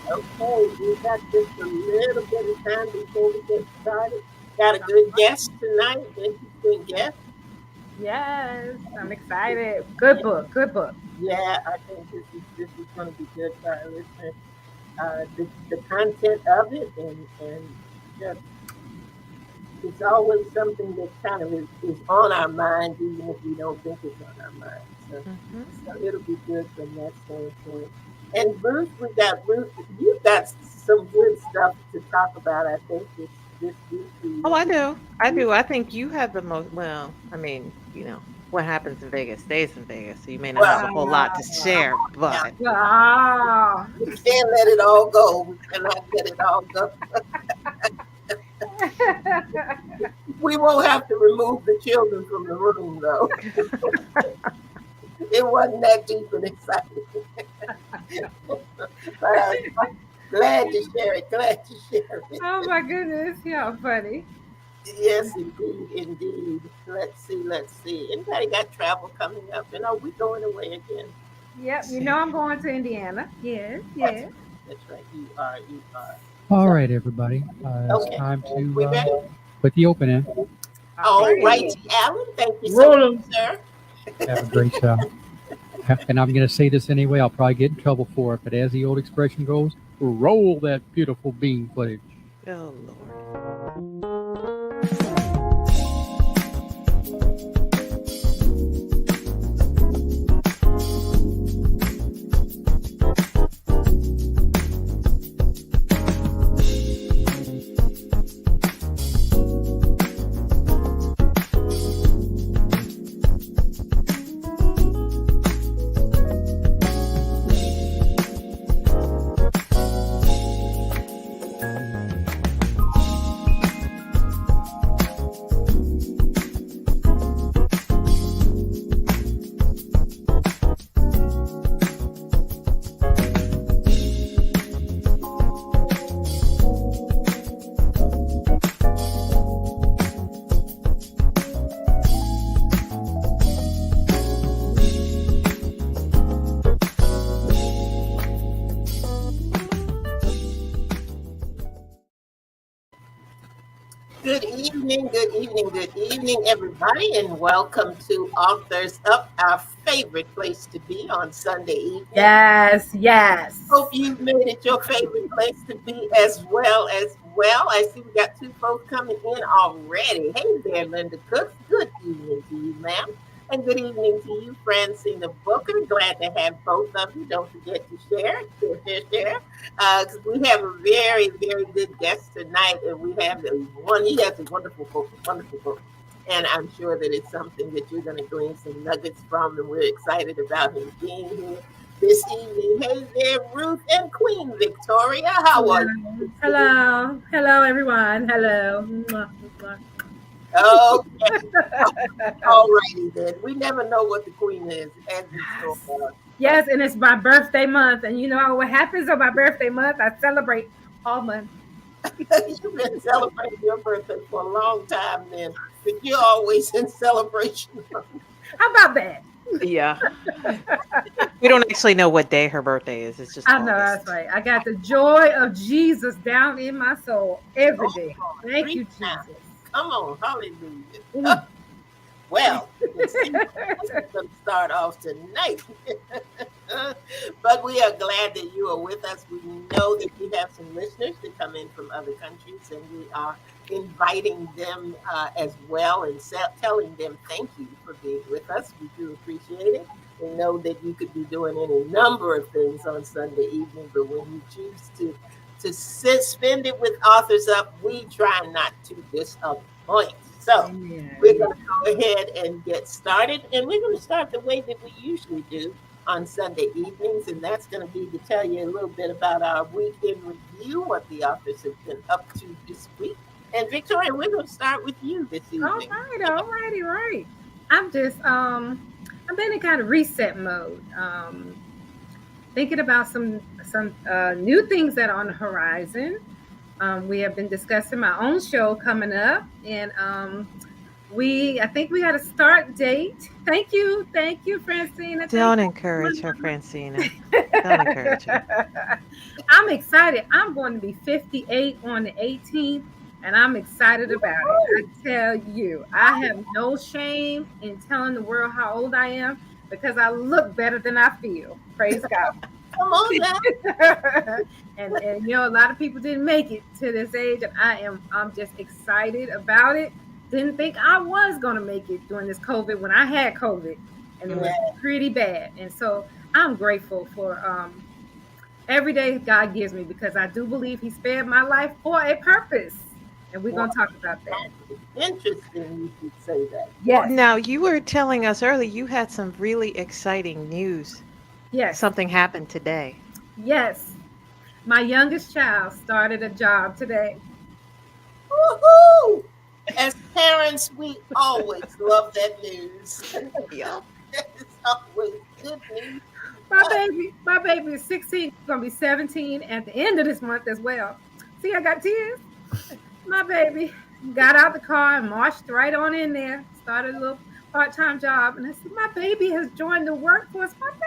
Okay, we got just a little bit of time before we get started. Got a good guest tonight, interesting guest. Yes, I'm excited. Good book. Good book. Yeah, I think this is going to be good for our listeners. The content of it and just it's always something that kind of is on our minds, even if we don't think it's on our minds. Mhm. So it'll be good from that standpoint. And Ruth, we got Ruth. You got some good stuff to talk about. I think this week. Oh, I do. I do. I think you have the most. Well, I mean, what happens in Vegas stays in Vegas, so you may not have Well, a whole lot to come share, on now. but Ah. We can't let it all go. We cannot let it all go. We won't have to remove the children from the room, though. It wasn't that deep and exciting. But I'm glad to share it. Glad to share it. Oh my goodness, y'all funny. Yes, indeed, indeed. Let's see, let's see. Anybody got travel coming up? And are we going away again? Yep, you know see. I'm going to Indiana. Yes, That's yes. that's right. You are, you are. All So right, everybody. It's okay. time We to ready? put the open in. All All righty. righty, Alan. Thank you so much, Roll 'em. sir. Have a great show. And I'm going to say this anyway. I'll probably get in trouble for it. But as the old expression goes, roll that beautiful bean footage. Oh Lord. Good evening, everybody, and welcome to Authors Up, our favorite place to be on Sunday evening. Yes, yes. Hope you've made it your favorite place to be as well. I see we got two folks coming in already. Hey there, Linda Cooks. Good evening to you, ma'am. And good evening to you, Francina Booker. Glad to have both of you. Don't forget to share. Because we have a very, very good guest tonight, and we have one. He has a wonderful book. And I'm sure that it's something that you're going to glean some nuggets from, and we're excited about him being here this evening. Hey there, Ruth and Queen Victoria. How are you? Hello. Hello, everyone. Hello. Mwah, mwah. Okay, all righty then. We never know what the Queen has in store Yes. for us. Yes, and it's my birthday month. And you know what happens on my birthday month? I celebrate all month. You've been celebrating your birthday for a long time then, but you're always in celebration. How about that? Yeah. We don't actually know what day her birthday is. It's just I know that's August. right. I got the joy of Jesus down in my soul every Oh, day. Lord, Thank preach you, now. Jesus. Come on, hallelujah. Mm. Well, let's see how we're going to start off tonight. But we are glad that you are with us. We know that we have some listeners that come in from other countries, and we are inviting them as well and telling them thank you for being with us. We do appreciate it. We know that you could be doing any number of things on Sunday evening, but when you choose spend it with Authors Up, we try not to disappoint. So we're Amen. going to go ahead and get started, and we're going to start the way that we usually do on Sunday evenings, and that's going to be to tell you a little bit about our week in review, what the authors have been up to this week. And Victoria, we're going to start with you this All evening. right, all righty, right. I'm just I've been in kind of reset mode. Thinking about some new things that are on the horizon. We have been discussing my own show coming up, and I think we got a start date. Thank you, Francina. Don't Thank encourage her, you. Francina. Don't encourage her. I'm excited. I'm going to be 58 on the 18th, and I'm excited about it. I tell you, I have no shame in telling the world how old I am because I look better than I feel. Praise God. Come on now. and a lot of people didn't make it to this age, and I'm just excited about it. Didn't think I was gonna make it during this COVID when I had COVID, and it was pretty bad. And so I'm grateful for every day God gives me because I do believe He spared my life for a purpose, and we're gonna talk about that. Interesting, you should say that. Yes. Now, you were telling us earlier you had some really exciting news. Yes. Something happened today. Yes. My youngest child started a job today. Woohoo! As parents, we always love that news. Yeah. It's always good news. My baby is 16, gonna be 17 at the end of this month as well. See, I got tears. My baby got out the car and marched right on in there, started a little part-time job, and I said, my baby has joined the workforce. My baby.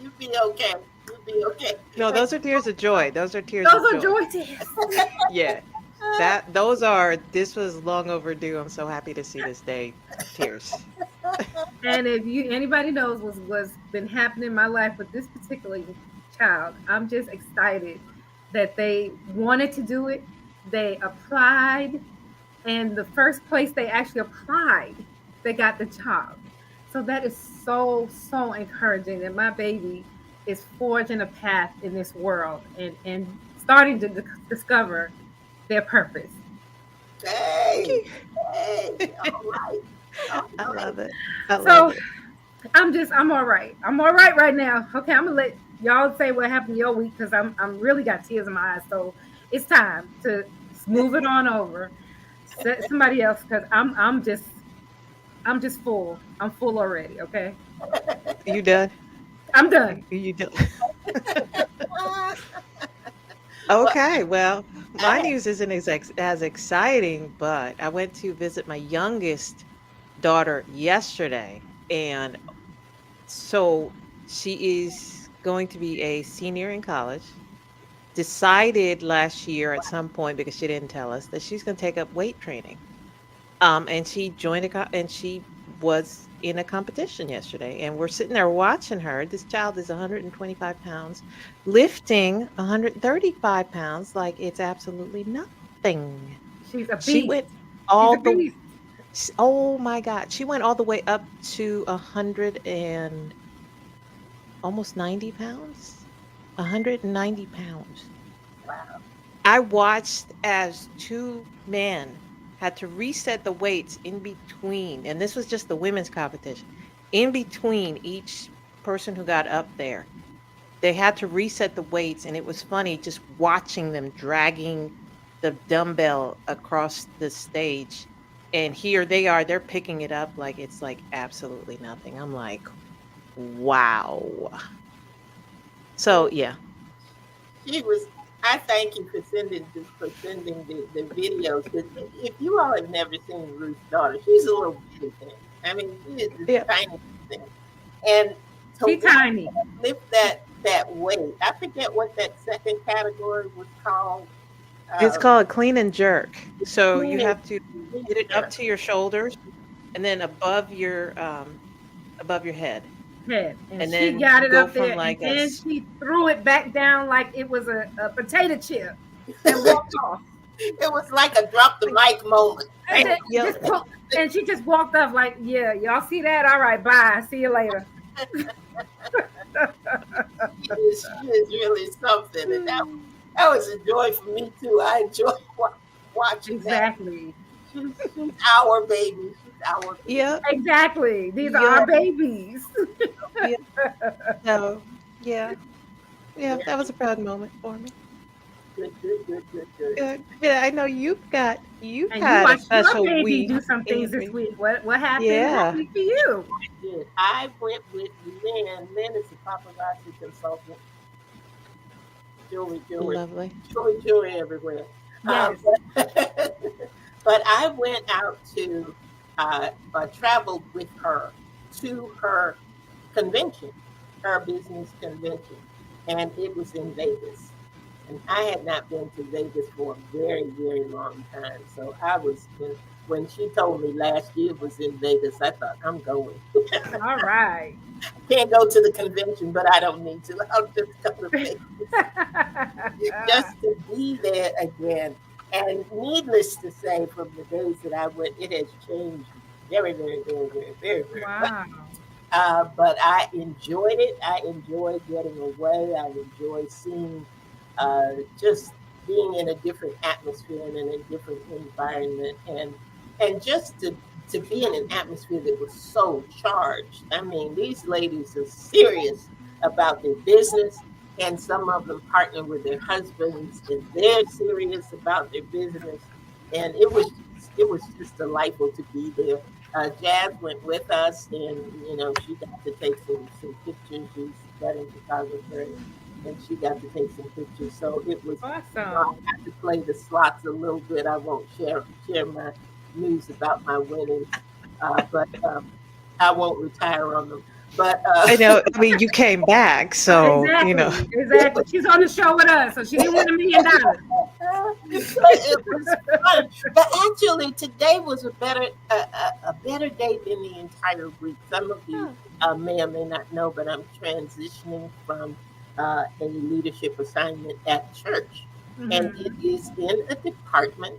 You'll be okay. You'll be okay. No, those are tears of joy. Those are tears Those of are joy. joy tears. Yeah. This was long overdue. I'm so happy to see this day. Tears. And if anybody knows what's been happening in my life with this particular child, I'm just excited that they wanted to do it. They applied, and the first place they actually applied, they got the job. So that is so encouraging that my baby is forging a path in this world and starting to discover their purpose. Hey, all right. I love it. I'm all right. I'm all right now. Okay, I'm gonna let y'all say what happened your week because I'm really got tears in my eyes. So it's time to move it on over. Somebody else because I'm just full. I'm full already. Okay. You done? I'm done. You done? Okay. Well, my news isn't as exciting, but I went to visit my youngest daughter yesterday, and so she is going to be a senior in college. Decided last year at some point because she didn't tell us that she's going to take up weight training. And she joined and she was in a competition yesterday, and we're sitting there watching her. This child is 125 pounds, lifting 135 pounds like it's absolutely nothing. She's a beast. She went oh my God. She went all the way up to 100 and almost 90 pounds. 190 pounds. Wow. I watched as two men had to reset the weights in between, and this was just the women's competition. In between each person who got up there, they had to reset the weights, and it was funny just watching them dragging the dumbbell across the stage. And here they are, they're picking it up like it's like absolutely nothing. I'm like, wow. So yeah. I thank you for sending the videos. If you all have never seen Ruth's daughter, she's a little bitty thing. I mean, she is this tiny thing. And she's tiny. Lift that weight. I forget what that second category was called. It's called clean and jerk. So you have to get it up to your shoulders and then above your head. And she got it up there, and then she threw it back down like it was a potato chip and walked off. It was like a drop the mic moment. And she just walked off like, yeah, y'all see that? All right, bye. See you later. She is really something. And that was a joy for me, too. I enjoy watching exactly. She's our baby. Yeah, exactly. These are our babies. So, yeah, that was a proud moment for me. Good. Yeah, I know you've had a special week. Do some things this week. What happened? Yeah. This week for you? I went with Lynn. Lynn is a paparazzi consultant. Jewelry. Lovely. Jewelry everywhere. Yes. But I went out to traveled with her to her convention, her business convention, and it was in Vegas. And I had not been to Vegas for a very, very long time. So when she told me last year was in Vegas, I thought, I'm going. All right. Can't go to the convention, but I don't need to. I'll just go to Vegas just to be there again. And needless to say, from the days that I went, it has changed very, very, very, very, very, very much. Wow. But I enjoyed it. I enjoyed getting away. I enjoyed seeing, just being in a different atmosphere and in a different environment, and just to be in an atmosphere that was so charged. I mean, these ladies are serious about their business, and some of them partner with their husbands, and they're serious about their business. And it was just delightful to be there. Jazz went with us, and she got to take some pictures. She's a wedding photographer, and she got to take some pictures. So it was. I Awesome. had to play the slots a little bit. I won't share my news about my winnings, but I won't retire on them. But I know. I mean, you came back, so Exactly. She's on the show with us, so she didn't win $1 million. it was fun. But actually, today was a better day than the entire week. Some of you may or may not know, but I'm transitioning from a leadership assignment at church, and Mhm. it is in a department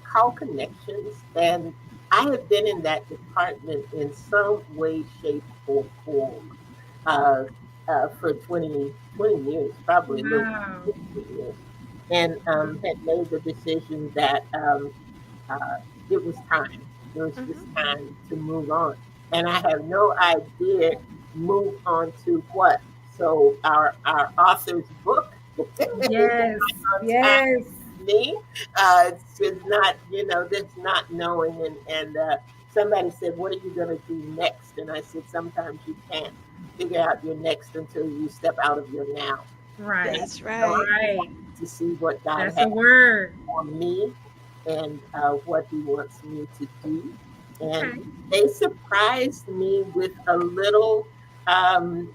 called Connections, and I have been in that department in some way, shape, or form for 20 years, probably a little Wow. 15 years, and had made the decision that it was time. It was just Mhm. time to move on. And I have no idea move on to what. So our author's book is Yes. on time Yes. for me. It's just not, there's not knowing. And somebody said, what are you going to do next? And I said, sometimes you can't figure out your next until you step out of your now. Right. that's So right. Right. to see what God That's has a word. for me and what he wants me to do. Okay. And they surprised me with a little um,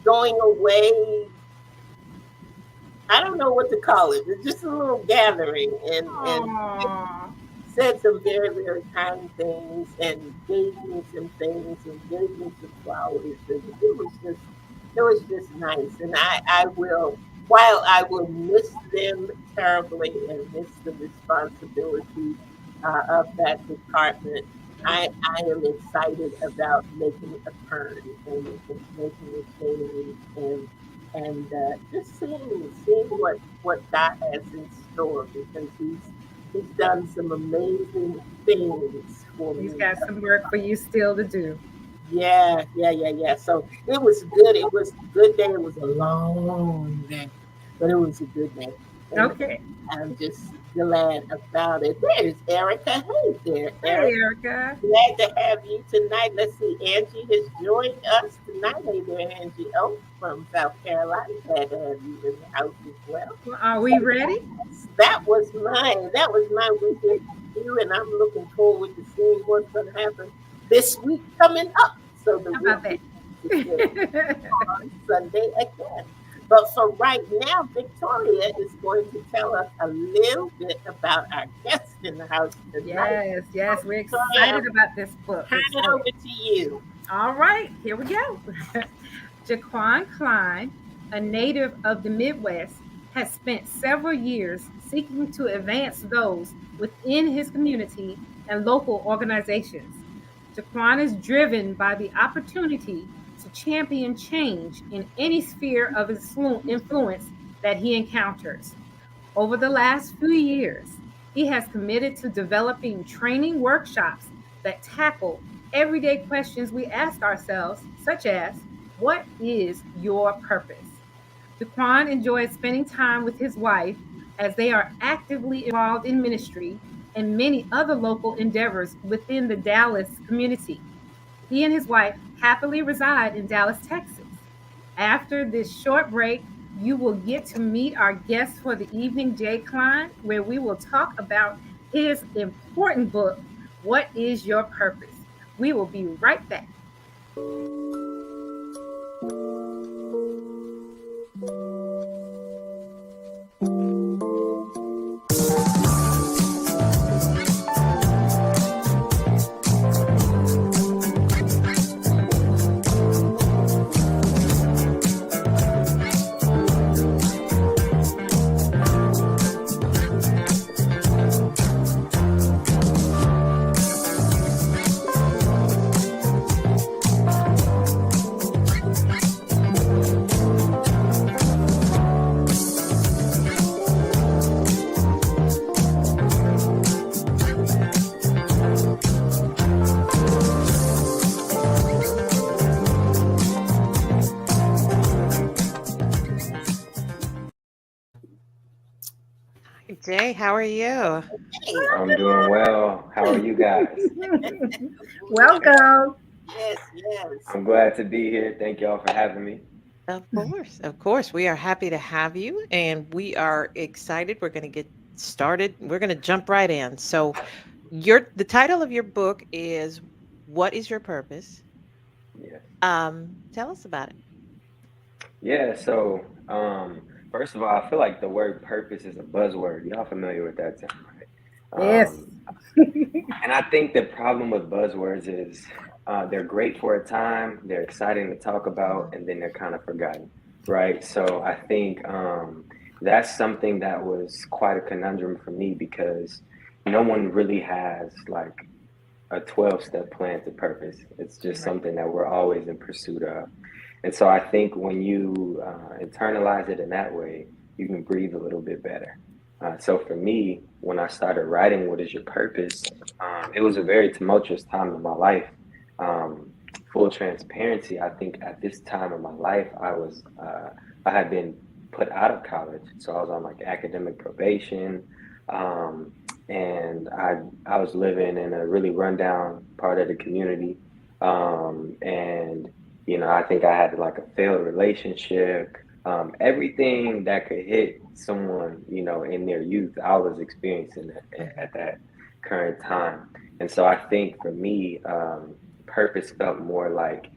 going away. I don't know what to call it. It's just a little gathering, and Aww. said some very, very kind things, and gave me some things, and gave me some flowers. And it was just nice. And I will, while I will miss them terribly and miss the responsibility of that department, I am excited about making a turn and making a change, and just seeing what God has in store, because he's done some amazing things for He's me. got some work for you still to do. Yeah, yeah, yeah, yeah. So it was good. It was a good day. It was a long day, but it was a good day. And Okay. I'm just glad about it. There's Erica. Hey there, Hey, Erica. Erica. Glad to have you tonight. Let's see. Angie has joined us tonight. Hey there, Angie. Oh, from South Carolina. Glad to have you in the house as well. Well, are we ready? That was mine. That was my weekend review, and I'm looking forward to seeing what's going to happen this week coming up. So the How about week that? is on Sunday again. But for right now, Victoria is going to tell us a little bit about our guest in the house tonight. Yes, we're excited about this book. Turn it over to you. All right, here we go. Jaquan Klein, a native of the Midwest, has spent several years seeking to advance those within his community and local organizations. Jaquan is driven by the opportunity to champion change in any sphere of influence that he encounters. Over the last few years, he has committed to developing training workshops that tackle everyday questions we ask ourselves, such as, what is your purpose? Daquan enjoys spending time with his wife as they are actively involved in ministry and many other local endeavors within the Dallas community. He and his wife happily reside in Dallas, Texas. After this short break, you will get to meet our guest for the evening, Jay Klein, where we will talk about his important book, What is Your Purpose? We will be right back. Jay, how are you? Hey, I'm doing well. How are you guys? Welcome. yes, yes. I'm glad to be here. Thank y'all for having me. Of course, of course. We are happy to have you, and we are excited. We're going to get started. We're going to jump right in. So, the title of your book is "What is Your Purpose?" Yes. Tell us about it. Yeah, so first of all, I feel like the word purpose is a buzzword. Y'all familiar with that term, right? Yes. And I think the problem with buzzwords is they're great for a time, they're exciting to talk about, and then they're kind of forgotten, right? So I think that's something that was quite a conundrum for me because no one really has like a 12-step plan to purpose. It's just Right. something that we're always in pursuit of. And so I think when you internalize it in that way, you can breathe a little bit better. So for me, when I started writing What is Your Purpose, it was a very tumultuous time in my life. Um, Full transparency, I think at this time of my life, I had been put out of college. So I was on like academic probation. Um, and I was living in a really rundown part of the community. And I think I had like a failed relationship. Everything that could hit someone, in their youth, I was experiencing at that current time. And so I think for me, purpose felt more like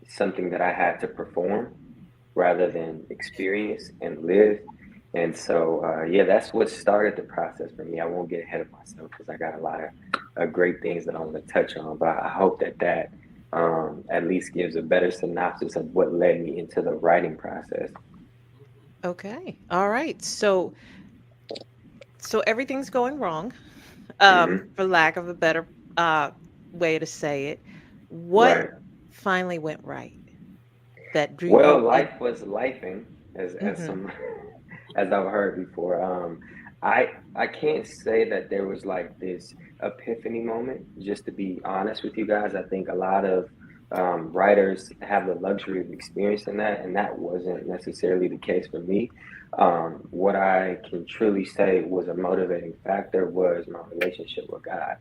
something that I had to perform rather than experience and live. And so, yeah, that's what started the process for me. I won't get ahead of myself because I got a lot of great things that I want to touch on, but I hope that at least gives a better synopsis of what led me into the writing process. Okay. All right. So everything's going wrong, Hmm. for lack of a better way to say it. What Right. finally went right that drew Well, you life in? was lifing, as Mm-hmm. some as I've heard before. I can't say that there was like this epiphany moment. Just to be honest with you guys, I think a lot of writers have the luxury of experiencing that, and that wasn't necessarily the case for me. What I can truly say was a motivating factor was my relationship with God.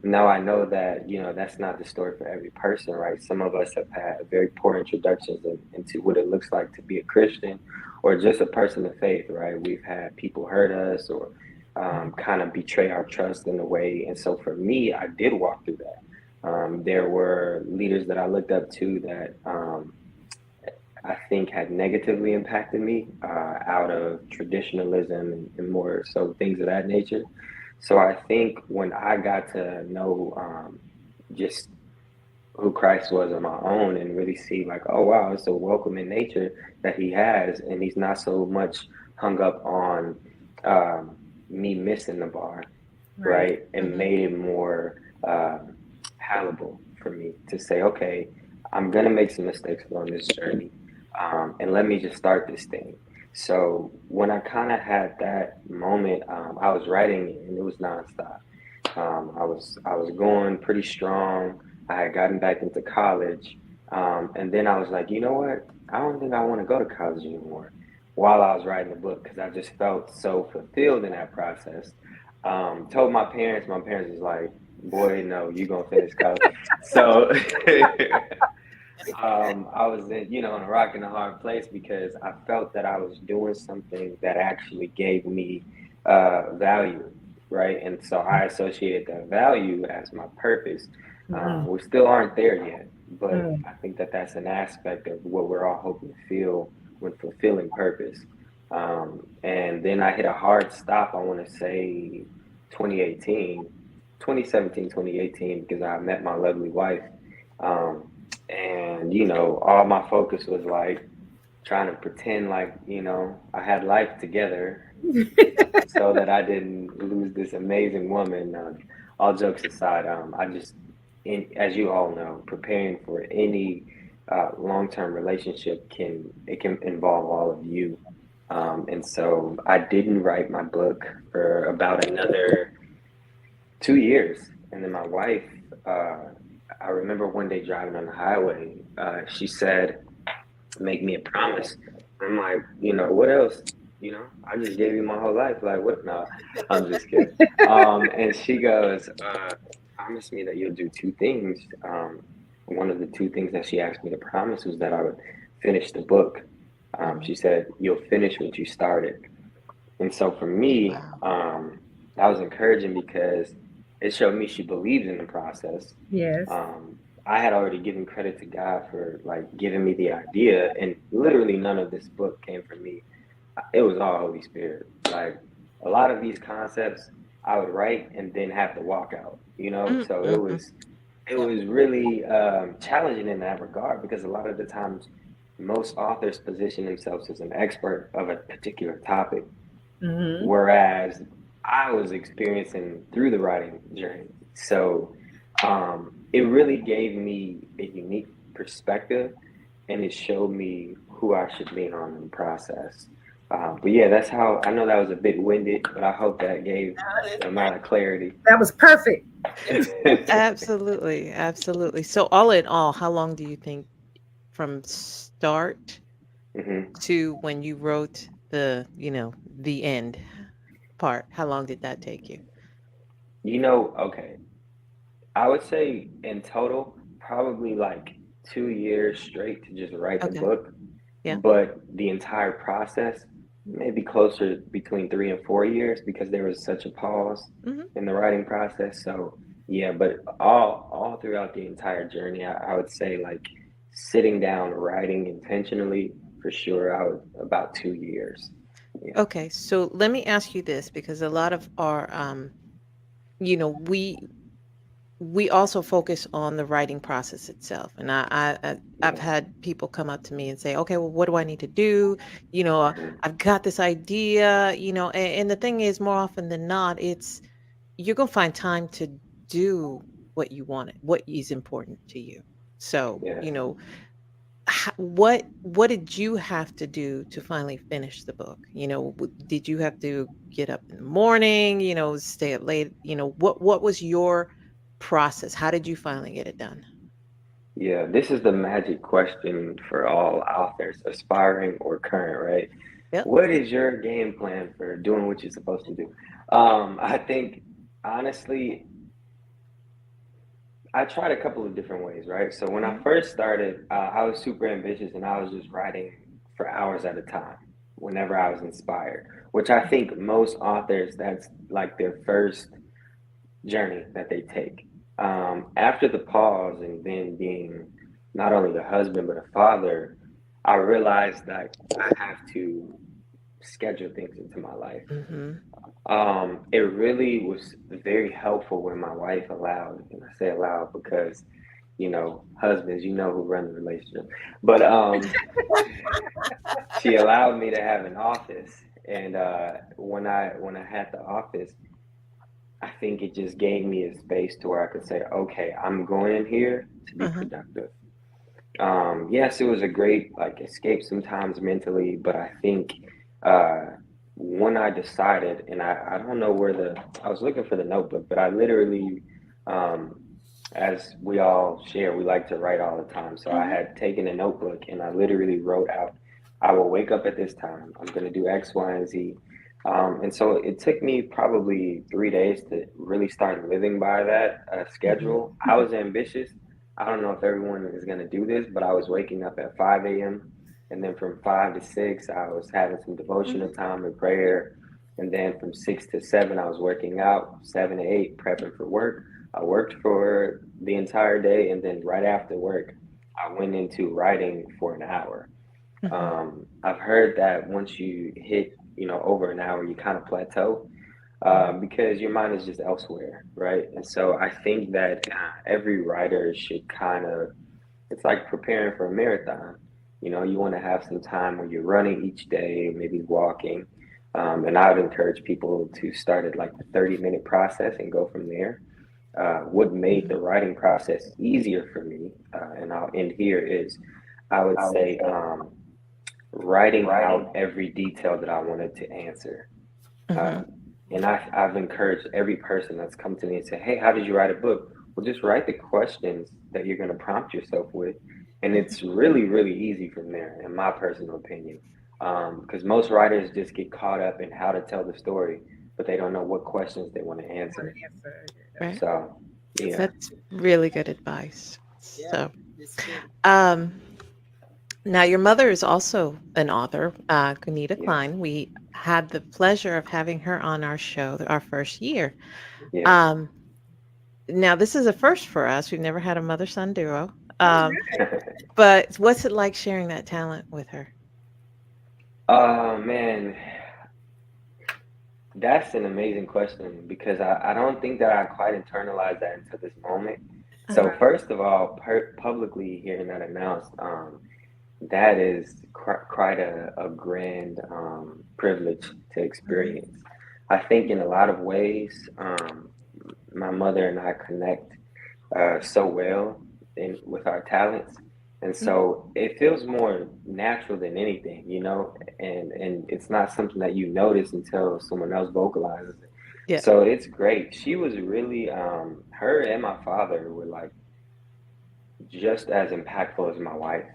Now I know that that's not the story for every person, right? Some of us have had very poor introductions into what it looks like to be a Christian, or just a person of faith, right? We've had people hurt us or kind of betray our trust in a way, and so for me, I did walk through that. There were leaders that I looked up to that I think had negatively impacted me out of traditionalism and more so things of that nature. So I think when I got to know just who Christ was on my own and really see like, oh wow, it's a welcoming nature that he has, and he's not so much hung up on me missing the bar, Right. right? And Mm-hmm. made it more palatable for me to say, okay, I'm gonna make some mistakes along this journey, and let me just start this thing. So when I kind of had that moment, I was writing and it was nonstop. I was going pretty strong. I had gotten back into college, and then I was like, you know what? I don't think I want to go to college anymore. While I was writing the book, because I just felt so fulfilled in that process. Told my parents was like, "Boy, no, you gonna finish college." So I was in a rock and a hard place because I felt that I was doing something that actually gave me value, right? And so I associated that value as my purpose. Mhm. We still aren't there yet, but Mm. I think that that's an aspect of what we're all hoping to feel when fulfilling purpose. And then I hit a hard stop, I want to say 2018, 2017, 2018, because I met my lovely wife. Um, and, you know, all my focus was like trying to pretend like, you know, I had life together so that I didn't lose this amazing woman. All jokes aside, as you all know, preparing for any long-term relationship can involve all of you. And so I didn't write my book for about another 2 years, and then my wife, uh, I remember one day driving on the highway, she said, "Make me a promise." I'm like, you know, what else? You know, I just gave you my whole life. Like, what? No, I'm just kidding. And she goes, promise me that you'll do two things. One of the two things that she asked me to promise was that I would finish the book. Mhm. She said, "You'll finish what you started." And so for me, Wow. that was encouraging because it showed me she believes in the process. Yes. Um, I had already given credit to God for like giving me the idea, and literally none of this book came from me. It was all Holy Spirit. Like a lot of these concepts, I would write and then have to walk out. You know, Mm, so mhm. it was really challenging in that regard because a lot of the times most authors position themselves as an expert of a particular topic, Mhm. whereas I was experiencing through the writing journey. So it really gave me a unique perspective and it showed me who I should lean on in the process. But yeah, that's how I know that was a bit winded, but I hope that gave Oh, that's the great. amount of clarity. That was perfect. Absolutely, absolutely. So all in all, how long do you think from start hmm to when you wrote the end part, how long did that take you? You know, okay, I would say in total, probably like 2 years straight to just write the Okay. book. Yeah. But the entire process, maybe closer between 3 and 4 years because there was such a pause Mhm. in the writing process. So yeah, but all throughout the entire journey, I would say like sitting down writing intentionally for sure. I would about 2 years. Yeah. Okay, so let me ask you this because a lot of our you know, we also focus on the writing process itself. And I've Yeah. had people come up to me and say, okay, well, what do I need to do? You know, hmm I've got this idea, and the thing is, more often than not, it's you're gonna find time to do what you want, what is important to you. So, Yes. what did you have to do to finally finish the book? Did you have to get up in the morning? Stay up late? What was your process? How did you finally get it done? Yeah. This is the magic question for all authors, aspiring or current, right? Yep. What is your game plan for doing what you're supposed to do? I think honestly, I tried a couple of different ways, right? So when I Mhm. first started, I was super ambitious and I was just writing for hours at a time whenever I was inspired, which I think most authors, that's like their first journey that they take. After the pause and then being not only a husband, but a father, I realized that I have to schedule things into my life. Mhm. It really was very helpful when my wife allowed, and I say allowed because, you know, husbands, you know who run the relationship, but she allowed me to have an office, and when I had the office, I think it just gave me a space to where I could say, okay, I'm going in here to be Uh-huh. productive. Yes, it was a great like escape sometimes mentally, but I think uh, when I decided, and I don't know where I was looking for the notebook, but I literally, um, as we all share, we like to write all the time. So I Mhm. had taken a notebook and I literally wrote out, I will wake up at this time. I'm going to do X, Y, and Z. And so it took me probably 3 days to really start living by that Mhm. schedule. I was ambitious. I don't know if everyone is going to do this, but I was waking up at 5 a.m. And then from 5 to 6, I was having some devotional Mhm. time and prayer. And then from 6 to 7, I was working out. 7 to 8, prepping for work. I worked for the entire day, and then right after work, I went into writing for an hour. I've heard that once you hit, over an hour, you kind of plateau because your mind is just elsewhere, right? And so I think that every writer should kind of, it's like preparing for a marathon. You want to have some time where you're running each day, maybe walking. And I would encourage people to start at like the 30-minute process and go from there. What made the writing process easier for me, and I'll end here, is I would say writing out every detail that I wanted to answer. And I've encouraged every person that's come to me and said, hey, how did you write a book? Well, just write the questions that you're going to prompt yourself with. And it's really, really easy from there, in my personal opinion. Because most writers just get caught up in how to tell the story, but they don't know what questions they want to answer. Right. So, yeah. That's really good advice. Yeah. So, It's good. now your mother is also an author, Kunita Yeah. Klein. We had the pleasure of having her on our show our first year. Yeah. Now this is a first for us. We've never had a mother-son duo. But what's it like sharing that talent with her? Oh, man. That's an amazing question because I don't think that I quite internalized that until this moment. So first of all, publicly hearing that announced, that is quite a grand privilege to experience. I think in a lot of ways, my mother and I connect so well with our talents. And so it feels more natural than anything, and it's not something that you notice until someone else vocalizes it. Yeah. So it's great. She was really, her and my father were like just as impactful as my wife.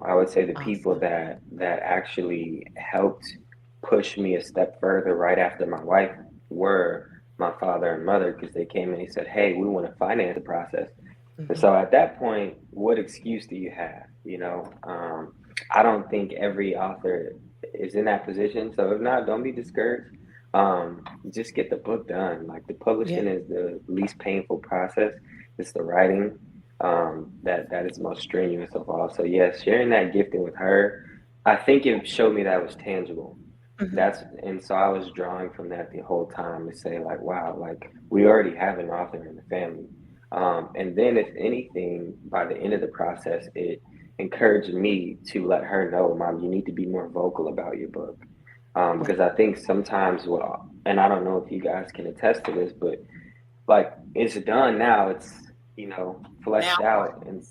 I would say the people Awesome. that actually helped push me a step further right after my wife were my father and mother, because they came and they said, "Hey, we want to finance the process." And so at that point, what excuse do you have? I don't think every author is in that position. So if not, don't be discouraged. Just get the book done. Like, the publishing is the least painful process. It's the writing that is most strenuous of all. So yes, sharing that gifting with her, I think it showed me that it was tangible. And so I was drawing from that the whole time to say, like, wow, like, we already have an author in the family. And then, if anything, by the end of the process, it encouraged me to let her know, Mom, you need to be more vocal about your book. Because I think sometimes, and I don't know if you guys can attest to this, but like, it's done now, it's, fleshed out, and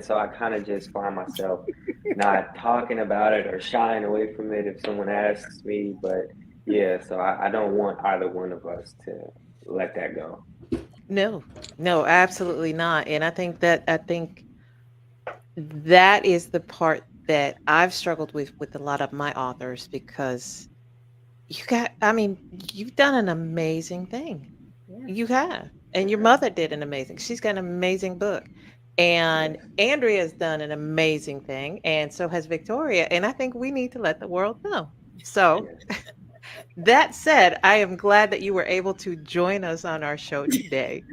so I kind of just find myself not talking about it or shying away from it if someone asks me. But yeah, so I don't want either one of us to let that go. No, absolutely not. And I think that is the part that I've struggled with a lot of my authors, because you've done an amazing thing. You have. And your mother did an amazing. She's got an amazing book. And Andrea's done an amazing thing. And so has Victoria. And I think we need to let the world know. So that said, I am glad that you were able to join us on our show today,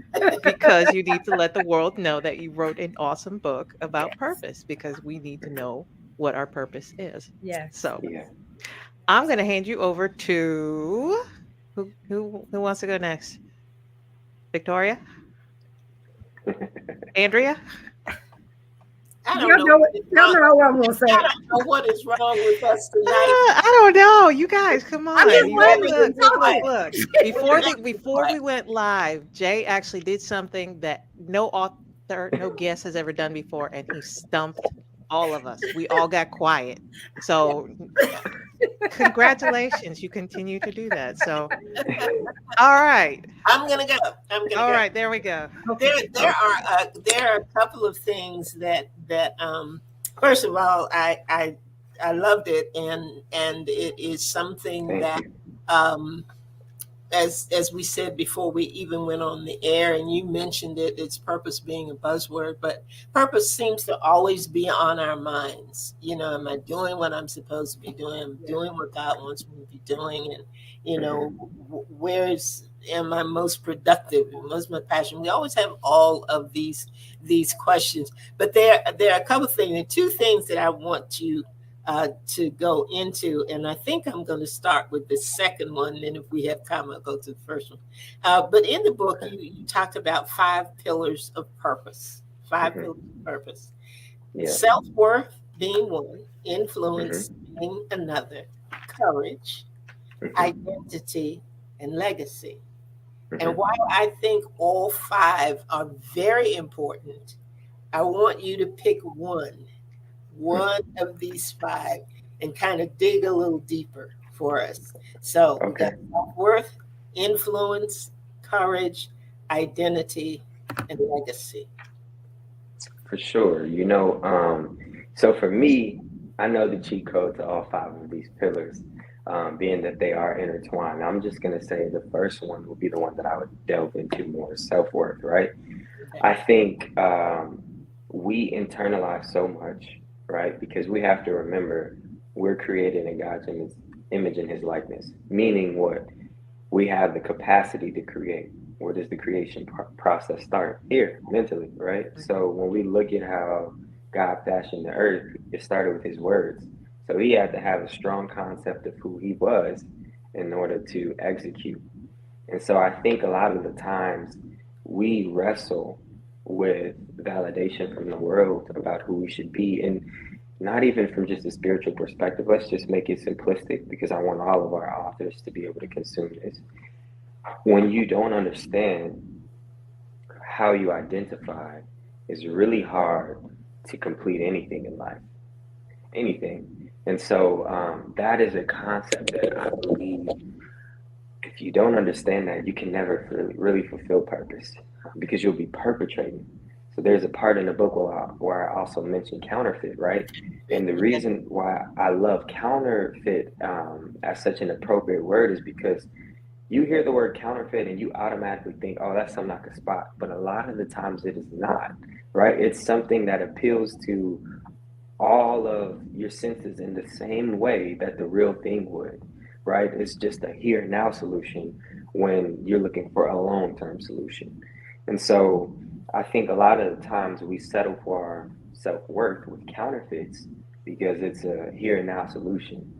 because you need to let the world know that you wrote an awesome book about purpose, because we need to know what our purpose is. Yes. So Yeah. I'm going to hand you over to who wants to go next? Victoria? Andrea? I Y'all don't know know. what I'm gonna say. I don't know what is wrong with us tonight. I don't know. You guys, come on. I'm just You wondering. look. Before we went live, Jay actually did something that no author, no guest has ever done before, and he stumped all of us. We all got quiet. So congratulations. You continue to do that. So all right. I'm gonna go. All right, there we go. There are a couple of things that first of all, I loved it, and it is something Thank that you. as we said before we even went on the air, and you mentioned it, it's purpose being a buzzword, but purpose seems to always be on our minds. Am I doing what I'm supposed to be doing? Am I doing what God wants me to be doing? And where's am I most productive? What's my passion? We always have all of these questions, but there are a couple of things, and two things that I want to go into, and I think I'm going to start with the second one. And if we have time, I'll go to the first one. But in the book, you talked about 5 pillars of purpose. 5 pillars of purpose. Yeah. Self-worth being one, influence being another, courage, identity, and legacy. And while I think all 5 are very important, I want you to pick one of these 5 and kind of dig a little deeper for us. So we got self-worth, influence, courage, identity, and legacy. For sure. So for me, I know the cheat code to all 5 of these pillars, being that they are intertwined. I'm just going to say the first one will be the one that I would delve into more, self-worth, right? Okay. I think we internalize so much, right? Because we have to remember we're created in God's image and his likeness, meaning what? We have the capacity to create. Where does the creation process start? Here, mentally, right? So when we look at how God fashioned the earth, it started with his words. So he had to have a strong concept of who he was in order to execute. And so I think a lot of the times we wrestle with validation from the world about who we should be, and not even from just a spiritual perspective. Let's just make it simplistic, because I want all of our authors to be able to consume this. When you don't understand how you identify, it's really hard to complete anything in life, anything. And so that is a concept that I believe if you don't understand that, you can never really fulfill purpose, because you'll be perpetrating. So there's a part in the book where I also mentioned counterfeit, right? And the reason why I love counterfeit as such an appropriate word is because you hear the word counterfeit and you automatically think, oh, that's something I could spot. But a lot of the times it is not, right? It's something that appeals to all of your senses in the same way that the real thing would, right? It's just a here and now solution when you're looking for a long-term solution. And so I think a lot of the times we settle for our self-worth with counterfeits because it's a here and now solution.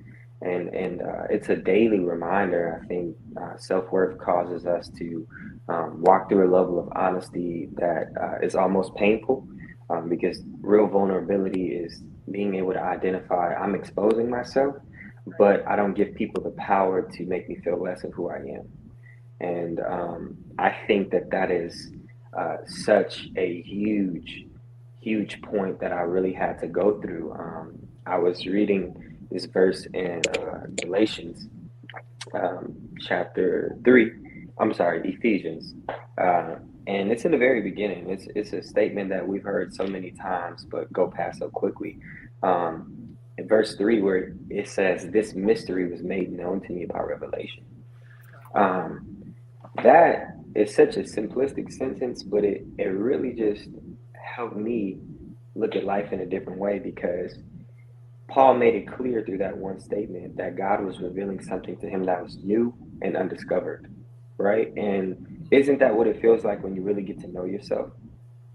And it's a daily reminder. I think self-worth causes us to walk through a level of honesty that is almost painful, because real vulnerability is being able to identify I'm exposing myself, but I don't give people the power to make me feel less of who I am. And I think that is such a huge point that I really had to go through. I was reading this verse in Galatians chapter 3. Ephesians. And it's in the very beginning. It's a statement that we've heard so many times, but go past so quickly. In verse 3, where it says, "This mystery was made known to me by revelation." That is such a simplistic sentence, but it really just helped me look at life in a different way, because Paul made it clear through that one statement that God was revealing something to him that was new and undiscovered, right? And isn't that what it feels like when you really get to know yourself?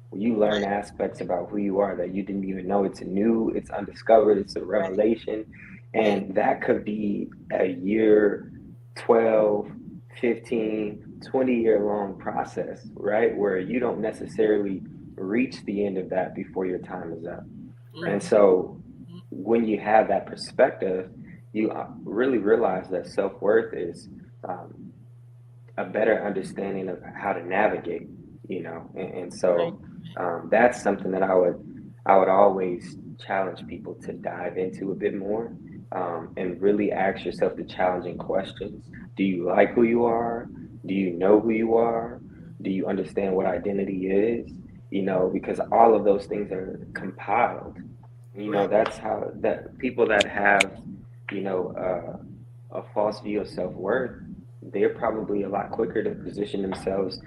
When you learn aspects about who you are that you didn't even know. It's new, it's undiscovered, it's a revelation. And that could be a year, 12, 15, 20-year long process, right? Where you don't necessarily reach the end of that before your time is up. And so when you have that perspective, you really realize that self-worth is a better understanding of how to navigate, and so that's something that I would always challenge people to dive into a bit more, and really ask yourself the challenging questions. Do you like who you are? Do you know who you are? Do you understand what identity is? Because all of those things are compiled. That's how that people that have, a false view of self-worth, they're probably a lot quicker to position themselves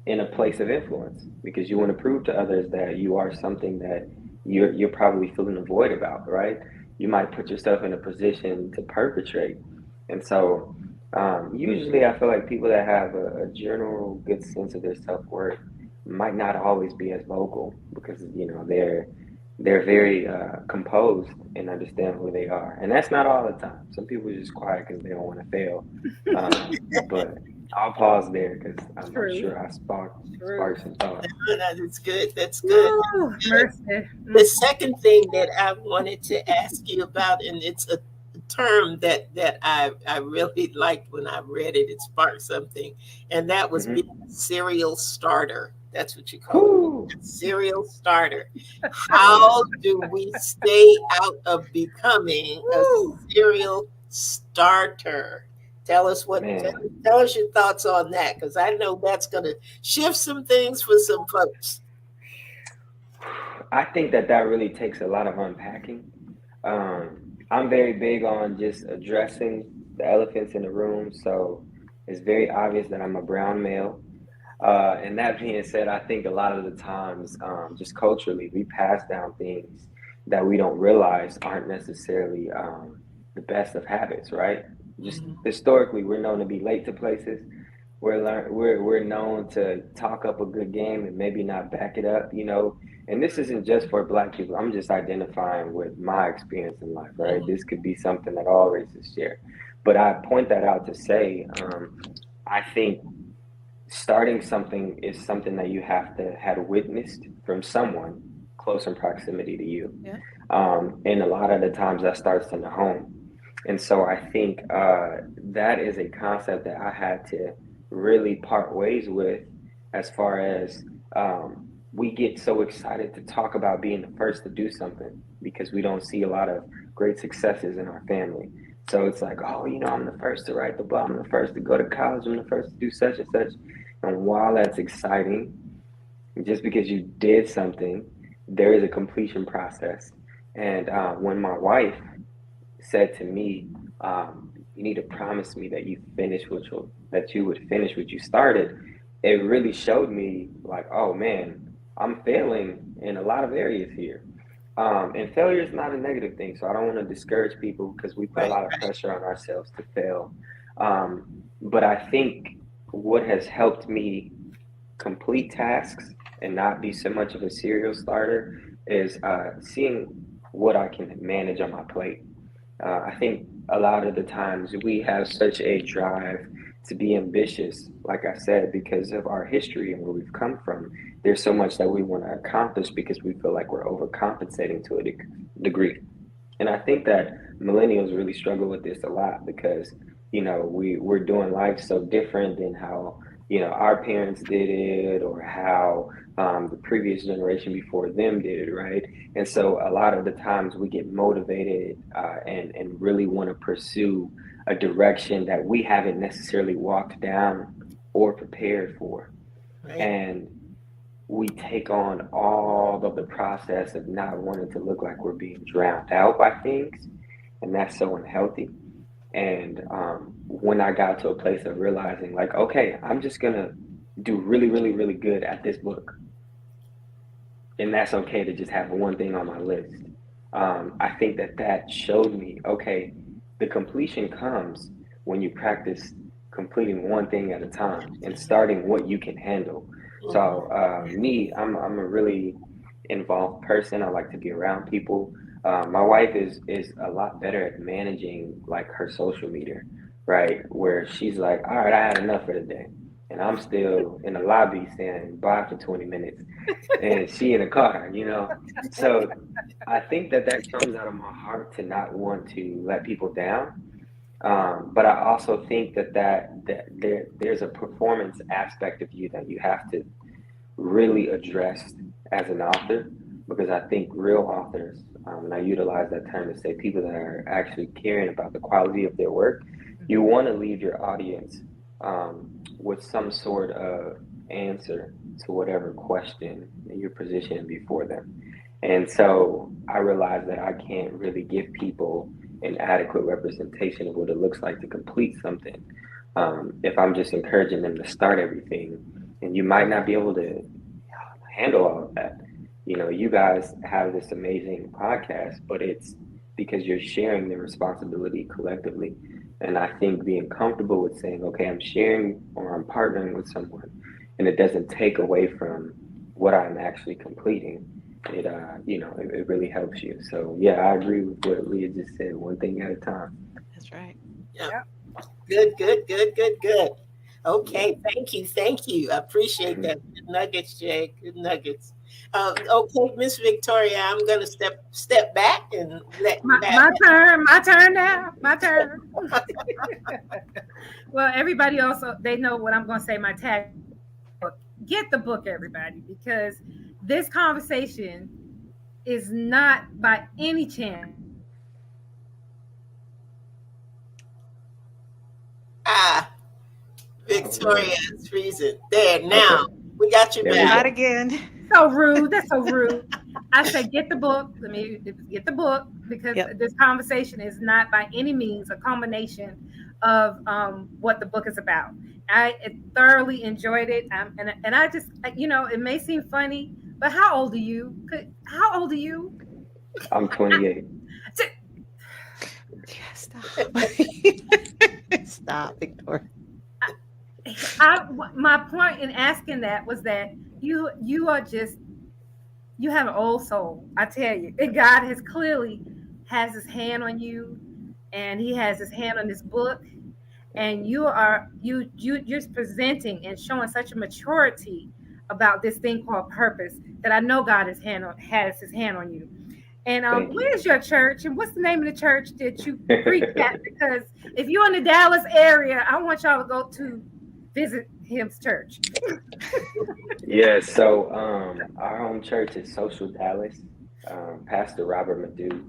in a place of influence because you want to prove to others that you are something that you're probably feeling a void about, right? You might put yourself in a position to perpetrate, and so usually I feel like people that have a general good sense of their self worth might not always be as vocal because they're very composed and understand who they are, and that's not all the time. Some people are just quiet because they don't want to fail. But I'll pause there because I'm True. sure I True. sparked some thoughts. That's good. That's good. Ooh, mercy. The second thing that I wanted to ask you about, and it's a term that I really liked when I read it, it sparked something, and that was Hmm. being a serial starter. That's what you call Whew. it, serial starter. Yeah, How do we stay out of becoming a Woo. serial starter? Tell us man. tell us your thoughts on that, because I know that's going to shift some things for some folks. I think that really takes a lot of unpacking. I'm very big on just addressing the elephants in the room. So it's very obvious that I'm a brown male. And that being said, I think a lot of the times, just culturally, we pass down things that we don't realize aren't necessarily the best of habits, right? Just historically, we're known to be late to places. We're known to talk up a good game and maybe not back it up, you know. And this isn't just for Black people. I'm just identifying with my experience in life, right? This could be something that all races share. But I point that out to say, I think starting something is something that you have to have witnessed from someone close in proximity to you. Yeah. And a lot of the times that starts in the home. And so I think that is a concept that I had to really part ways with as far as we get so excited to talk about being the first to do something because we don't see a lot of great successes in our family. So it's like, oh, you know, I'm the first to write the book, I'm the first to go to college, I'm the first to do such and such. And while that's exciting, just because you did something, there is a completion process. And when my wife said to me, "You need to promise me that that you would finish what you started," it really showed me like, oh man, I'm failing in a lot of areas here. And failure is not a negative thing, so I don't want to discourage people because we put a Right. lot of pressure on ourselves to fail. But I think what has helped me complete tasks and not be so much of a serial starter is seeing what I can manage on my plate. I think a lot of the times we have such a drive to be ambitious, like I said, because of our history and where we've come from. There's so much that we want to accomplish because we feel like we're overcompensating to a degree. And I think that millennials really struggle with this a lot because, you know, we're doing life so different than how, you know, our parents did it or how the previous generation before them did it, right? And so a lot of the times we get motivated and really want to pursue a direction that we haven't necessarily walked down or prepared for. Right. And we take on all of the process of not wanting to look like we're being drowned out by things, and that's so unhealthy. And when I got to a place of realizing, like, okay, I'm just gonna do really, really, really good at this book, and that's okay to just have one thing on my list. I think that showed me, okay, the completion comes when you practice completing one thing at a time and starting what you can handle. Mhm. So I'm a really involved person. I like to be around people. My wife is a lot better at managing like her social media, right? Where she's like, all right, I had enough for the day. And I'm still in the lobby saying bye for 20 minutes and she in the car, you know. So I think that comes out of my heart to not want to let people down. But I also think that there's a performance aspect of you that you have to really address as an author, because I think real authors, and I utilize that term to say people that are actually caring about the quality of their work, you want to leave your audience with some sort of answer to whatever question you're positioning before them. And so I realized that I can't really give people an adequate representation of what it looks like to complete something. If I'm just encouraging them to start everything, and you might not be able to handle all of that. You guys have this amazing podcast, but it's because you're sharing the responsibility collectively. And I think being comfortable with saying, okay, I'm sharing or I'm partnering with someone, and it doesn't take away from what I'm actually completing. It really helps you. So yeah, I agree with what Leah just said. One thing at a time. That's right. Yeah. Good. Okay, thank you. I appreciate that. Good nuggets, Jay. Good nuggets. Okay, Miss Victoria, I'm gonna step back and let My turn now. My turn. Well, everybody also they know what I'm going to say. My tag. Get the book, everybody, because this conversation is not by any chance. Victoria is freezing. There now. Okay. We got you There we back. Not go. again. So rude. That's so rude. I said, get the book. Let me get the book because Yep. this conversation is not by any means a culmination of what the book is about. I thoroughly enjoyed it, and I just, it may seem funny, but how old are you? How old are you? I'm 28. Yeah, stop. Stop, Victoria. My point in asking that was that you are just you have an old soul. I tell you, and God has clearly has His hand on you, and He has His hand on this book, and you're just presenting and showing such a maturity about this thing called purpose that I know God has His hand on you. And Thank you. where's your church? And what's the name of the church that you preach at? Because if you're in the Dallas area, I want y'all to go to visit him's church. Yeah, so our home church is Social Dallas. Pastor Robert Madu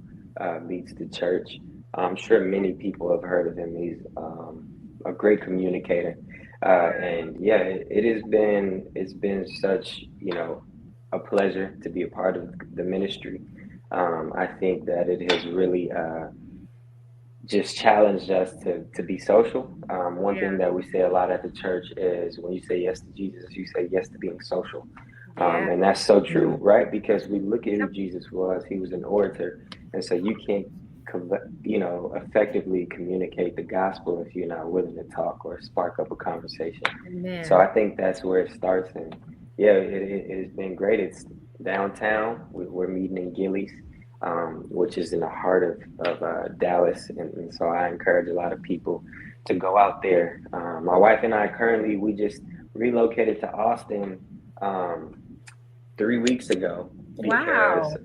leads the church. I'm sure many people have heard of him. He's a great communicator, and yeah, it's been such a pleasure to be a part of the ministry. I think that it has really just challenged us to be social. One thing that we say a lot at the church is when you say yes to Jesus, you say yes to being social. Yeah. And that's so true, right? Because we look at who Jesus was. He was an orator. And so you can't, effectively communicate the gospel if you're not willing to talk or spark up a conversation. Amen. So I think that's where it starts. And yeah, it has been great. It's downtown. We're meeting in Gillies, which is in the heart of Dallas. And so I encourage a lot of people to go out there. My wife and I we just relocated to Austin 3 weeks ago because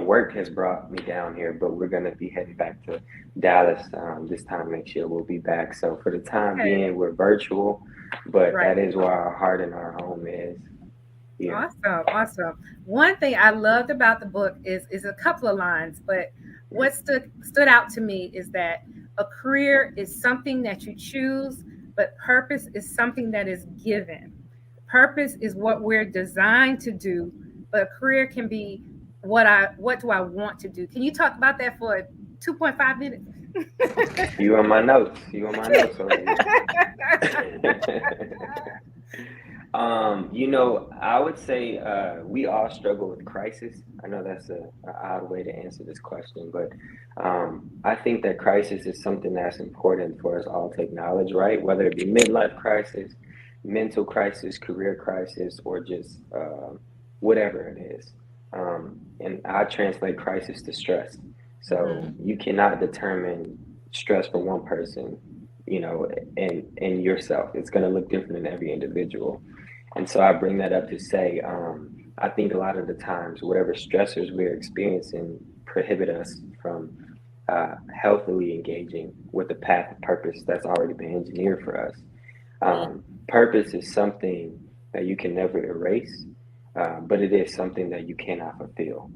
work has brought me down here, but we're going to be heading back to Dallas this time next year. We'll be back. So for the time being, we're virtual, but that is where our heart and our home is. Yeah. Awesome. One thing I loved about the book is a couple of lines, but what stood out to me is that a career is something that you choose, but purpose is something that is given. Purpose is what we're designed to do, but a career can be what do I want to do? Can you talk about that for 2.5 minutes? You on my notes already. I would say we all struggle with crisis. I know that's an odd way to answer this question, but I think that crisis is something that's important for us all to acknowledge, right? Whether it be midlife crisis, mental crisis, career crisis, or just whatever it is. And I translate crisis to stress. So you cannot determine stress for one person, and yourself. It's going to look different in every individual. And so I bring that up to say, I think a lot of the times, whatever stressors we're experiencing prohibit us from healthily engaging with the path of purpose that's already been engineered for us. Purpose is something that you can never erase, but it is something that you cannot fulfill.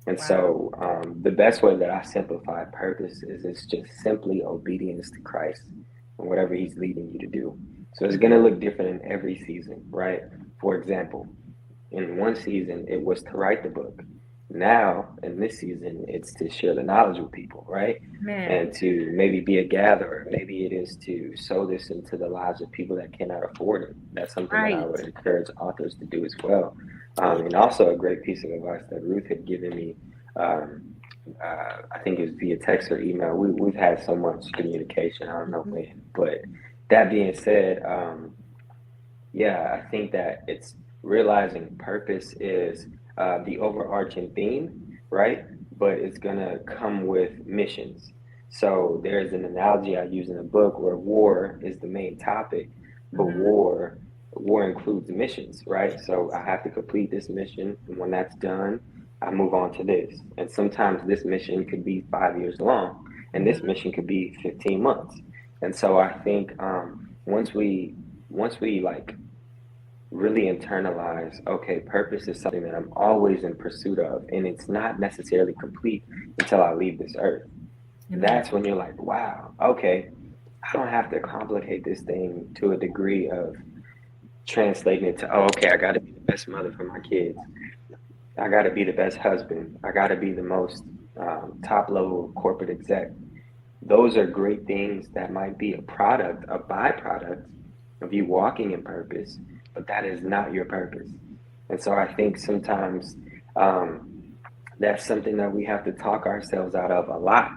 And so the best way that I simplify purpose is it's just simply obedience to Christ and whatever he's leading you to do. So it's going to look different in every season, right? For example, in one season, it was to write the book. Now, in this season, it's to share the knowledge with people, right? Man, And to maybe be a gatherer. Maybe it is to sow this into the lives of people that cannot afford it. That's something that I right. would encourage authors to do as well. Yeah. And also, a great piece of advice that Ruth had given me. Um, I think it was via text or email. We've had so much communication. I don't know Mhm. when, but that being said, yeah, I think that it's realizing purpose is the overarching theme, right? But it's gonna come with missions. So there's an analogy I use in the book where war is the main topic, but Mhm. war includes missions, right? So I have to complete this mission, and when that's done, I move on to this. And sometimes this mission could be 5 years long, and this Mhm. mission could be 15 months. And so I think once we like really internalize, okay, purpose is something that I'm always in pursuit of, and it's not necessarily complete until I leave this earth. Amen. That's when you're like, wow, okay, I don't have to complicate this thing to a degree of translating it to, oh, okay, I got to be the best mother for my kids. I got to be the best husband. I got to be the most top level corporate exec. Those are great things that might be a byproduct of you walking in purpose, but that is not your purpose. And so I think sometimes um, that's something that we have to talk ourselves out of a lot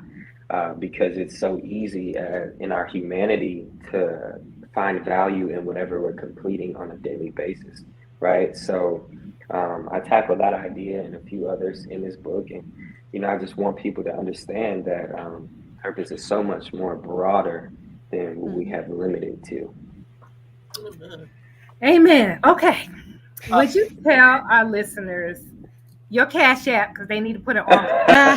because it's so easy in our humanity to find value in whatever we're completing on a daily basis, right? So I tackle that idea and a few others in this book, and I just want people to understand that purpose is so much more broader than what we Mhm. have limited to. Mhm. Amen. Okay. Uh, Would you tell our listeners your Cash App, because they need to put an offer,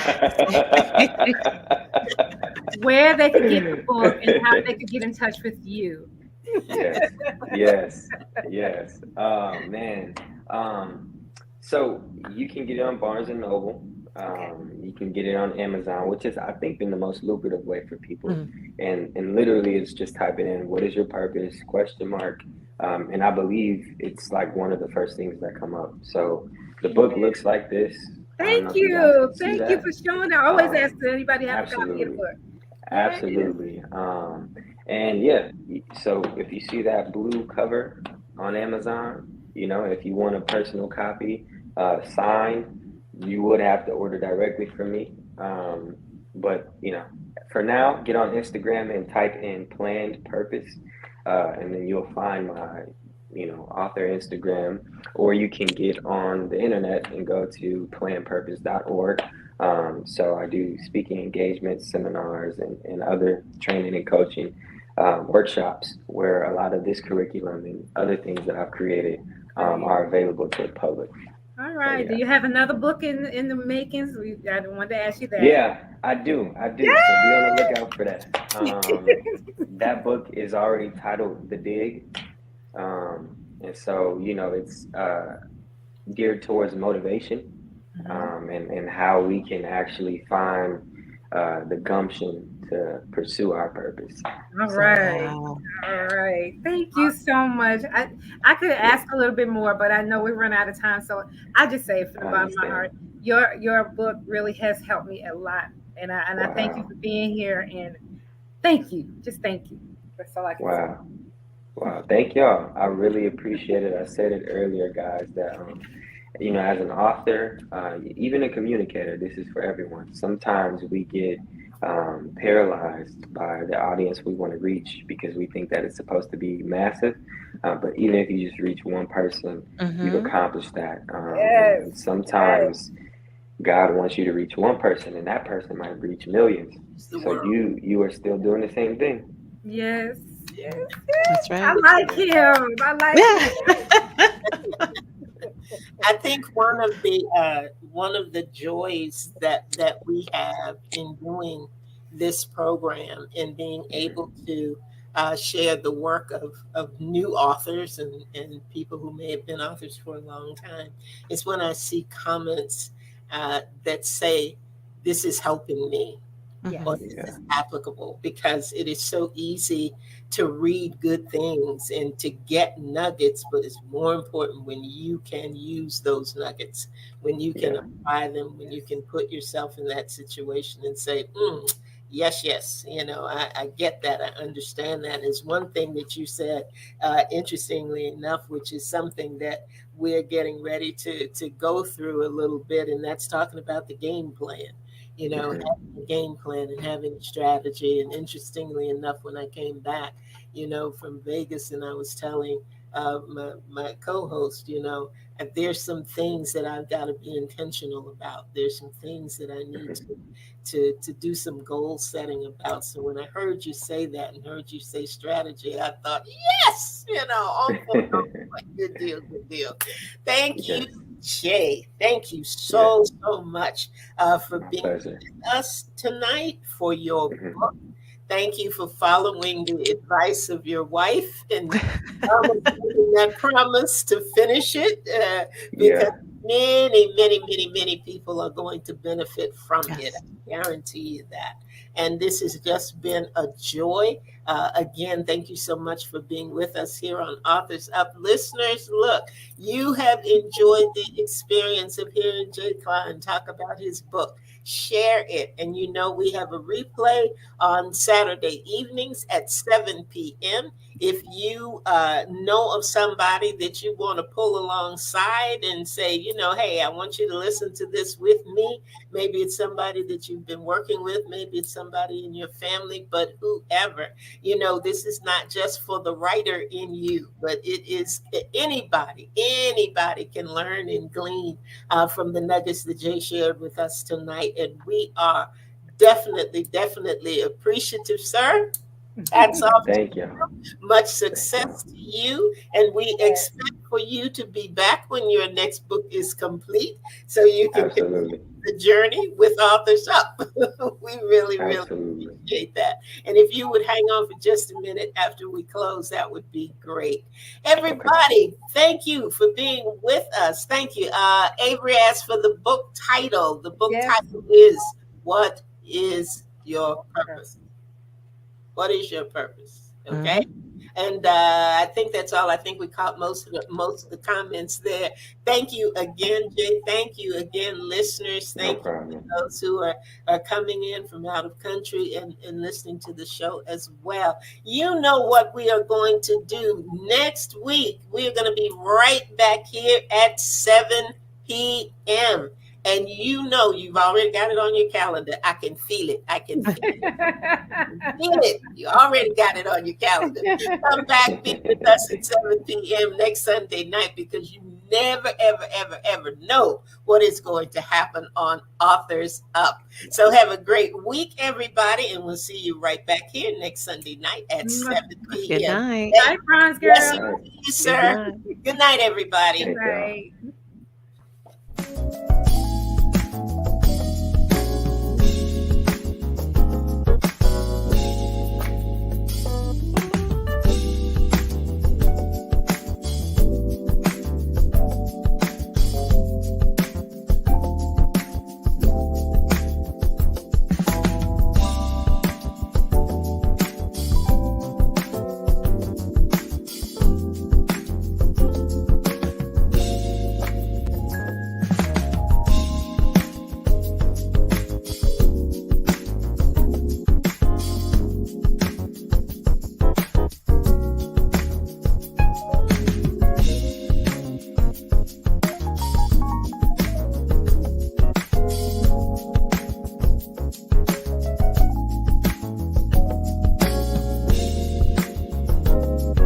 where they could get the book and how they could get in touch with you? Yes, yes, yes. Man. Um, so you can get it on Barnes and Noble. Okay. You can get it on Amazon, which is, I think, been the most lucrative way for people. Mhm. And literally, it's just typing in "What is your purpose?" question mark. And I believe it's like one of the first things that come up. So the book Amen. looks like this. I don't Thank know if you guys you. can see Thank you that. for showing. I always ask Um, anybody have a copy of the Absolutely. book. Yes. Absolutely. And yeah, so if you see that blue cover on Amazon, if you want a personal copy signed, you would have to order directly from me. But for now, get on Instagram and type in Planned Purpose, and then you'll find my, author Instagram, or you can get on the internet and go to plannedpurpose.org. So I do speaking engagements, seminars, and other training and coaching workshops where a lot of this curriculum and other things that I've created Right. are available to the public. All So right. Do yeah, you have another book in the makings? I wanted to ask you that. yeah, I do, I do. So be on the lookout for that. That book is already titled The Dig, and so it's geared towards motivation Mhm. and how we can actually find the gumption to pursue our purpose. All So, right. Wow. All right. Thank you so much. I could yeah, ask a little bit more, but I know we run out of time. So I just say from I the bottom of my understand. heart, your book really has helped me a lot. And I thank you Wow, for being here and thank you. Just thank you. That's all I can say. wow, wow. Thank y'all. I really appreciate it. I said it earlier, guys, that as an author, even a communicator, this is for everyone. Sometimes we get paralyzed by the audience we want to reach because we think that it's supposed to be massive. But even if you just reach one person, you've Mhm. accomplished that. Yes. And Yes. sometimes God wants you to reach one person, and that person might reach millions. it's the So world. you are still doing the same thing. Yes. Yes. That's I right. like Yeah. him. I like him. Yeah. I think one of the joys that we have in doing this program and being able Mhm. to share the work of new authors and people who may have been authors for a long time is when I see comments that say, "This is helping me." Mhm. or this Yeah. is applicable, because it is so easy to read good things and to get nuggets, but it's more important when you can use those nuggets, when you can Yeah. apply them, when you can put yourself in that situation and say, yes, yes, I get that. I understand that. Is one thing that you said, interestingly enough, which is something that we're getting ready to go through a little bit, and that's talking about the game plan. Mhm. Having a game plan and having a strategy. And interestingly enough, when I came back, from Vegas, and I was telling my co-host, there's some things that I've got to be intentional about. There's some things that I need Mhm. to do some goal setting about. So when I heard you say that and heard you say strategy, I thought, yes, on point, on point. Good deal, good deal. Thank you, Yes. Jay. Thank you Yes. so much for My being pleasure. with us tonight, for your Mhm. book. Thank you for following the advice of your wife and making that promise to finish it, because Yeah. many people are going to benefit from it. Yes. I guarantee you that. And this has just been a joy. Again, thank you so much for being with us here on Authors Up. Listeners, look, you have enjoyed the experience of hearing Jay Klein talk about his book. Share it. And we have a replay on Saturday evenings at 7 p.m. If you know of somebody that you want to pull alongside and say, hey, I want you to listen to this with me. Maybe it's somebody that you've been working with. Maybe it's somebody in your family, but whoever, this is not just for the writer in you, but it is anybody. Anybody can learn and glean from the nuggets that Jay shared with us tonight. And we are definitely appreciative, sir. Hats off to Thank you. you. Much Thank you. success to you. And we expect for you to be back when your next book is complete so you can continue Absolutely. the journey with Authors Up. We really Absolutely. appreciate that. And if you would hang on for just a minute after we close, that would be great. Okay. Everybody, thank you for being with us. Thank you. Avery asked for the book title. The book Yes. title is What is Your Purpose? What is your purpose? Okay. Mhm. And I think that's all. I think we caught most of the comments there. Thank you again, Jay. Thank you again, listeners. No Thank you to problem. those who are coming in from out of country and listening to the show as well. You know what we are going to do next week. We are going to be right back here at 7 p.m. And you've already got it on your calendar. I can feel it. I can feel it. You already got it on your calendar. Come back, be with us at 7 p.m. next Sunday night, because you never, ever know what is going to happen on Authors Up. So have a great week, everybody, and we'll see you right back here next Sunday night at 7 Good p.m. night. Bye, Bronze Girl. Yes, All right. you, Good sir. night. Good night, everybody. Thank y'all. Right.